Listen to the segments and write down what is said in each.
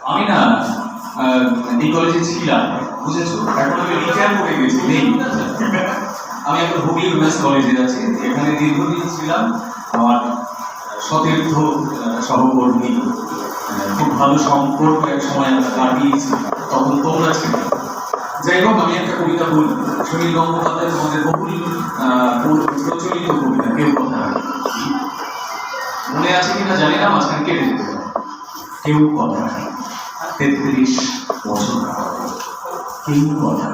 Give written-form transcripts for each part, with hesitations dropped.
আমি না এই কলেজে ছিলাম, বুঝেছো? এখন আমি রিটায়ার করে গেছি, নেই। আমি এখন হুগলি উইমেন্স কলেজে আছি, এখানে দীর্ঘদিন ছিলাম। আমার সতীর্থ সহকর্মী, খুব ভালো সম্পর্ক এক সময় আমরা কাটিয়েছি, তখন তোমরা ছিল। যাই হোক, আমি একটা কবিতা বলি। সুনীল গঙ্গোপাধ্যায় তোমাদের বহুল প্রচলিত কবিতা কেউ কথা মনে আছে কিনা জানি না, মাঝখানে কেটে যেতে কেউ কথা 33 বছর কেউ কথা।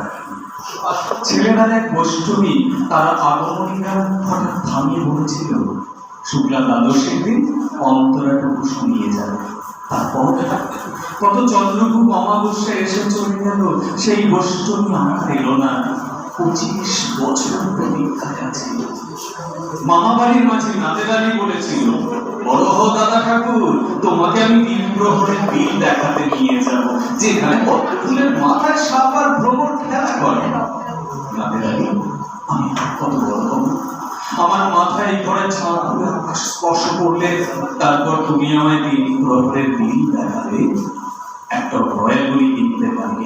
ছেলেরা এক গোষ্ঠী, তারা আগমনীরা হঠাৎ থামিয়ে বলেছিল, শুক্লা দ্বাদশের দিন অন্তরাটুকু শুনিয়ে যাবে। তারপর কত চন্দ্রভূপ অমাবস্যা এসে চলে গেল, সেই গোষ্ঠী আর এলো না। 25 বছর প্রতীক্ষায় আছে। মামাবাড়ির মাঝে নাদের আলী বলেছিল, বড় হো দাদা ঠাকুর, তোমাকে আমি দিন প্রহরের বিল দেখাতে নিয়ে যাব, যেখানে পদ্মফুলের মাথায় সাপ আর ভ্রমর খেলা করে। নাদের আলী, আমি কত বড় হব? আমার মাথায় ঘরে ছাদ স্পর্শ করলে তারপর তুমি আমায় দিন প্রহরের বিল দেখাবে। একটা রয়্যাল গুলি কিনতে পারি,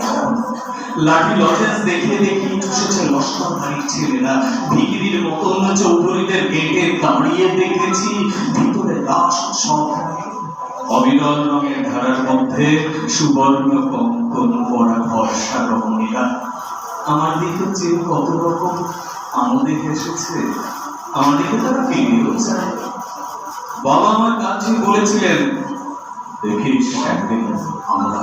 লাঠি লজেন্স দেখিয়ে দেখিয়ে ঠুসেছে লস্করধারীর ছেলেরা। ভিকিরির মতন চৌধুরীদের গেটে দাঁড়িয়ে দেখেছি, ভিতরে দাস সব অবিরল রঙের ধারার মধ্যে সুবর্ণ কঙ্কন পরা ভরসা রমণীরা আমার দিকে চেয়ে কত রকম আমোদে হেসেছে। আমার দিকে তারা ফিরেও চায়। বাবা আমার কাছে বলেছিলেন, দেখিস একদিন আমরা।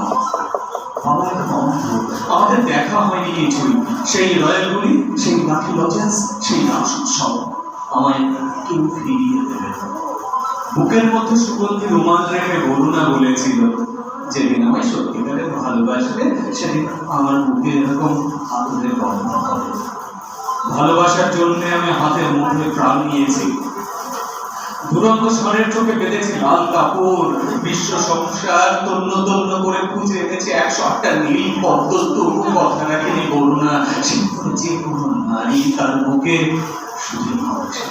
আমাদের দেখা হয়নি কিছুই। সেই রয়্যালগুলি, সেই লাঠি লজেন্স, সেই রাস উৎসব আমায় কেউ ফিরিয়ে দেবে। বুকের মধ্যে সুগন্ধি রোমান রেখে বরুণা বলেছিল, যেদিন আমায় সত্যিকারের ভালোবাসবে সেদিন আমার বুকে এরকম আদরের গন্ধ হবে। ভালোবাসার জন্য আমি হাতের মধ্যে প্রাণ নিয়েছি। দুরন্ত স্বরের চোখে বেঁধেছি লাল কাপড়। বিশ্ব সংসার তন্ন তন্ন করে খুঁজে এনেছি 108টা নীল পদ্ম, তবু কথা রাখেনি বরুণা। সে যে কোনো নারী তার বুকে শুধু ভাবছে।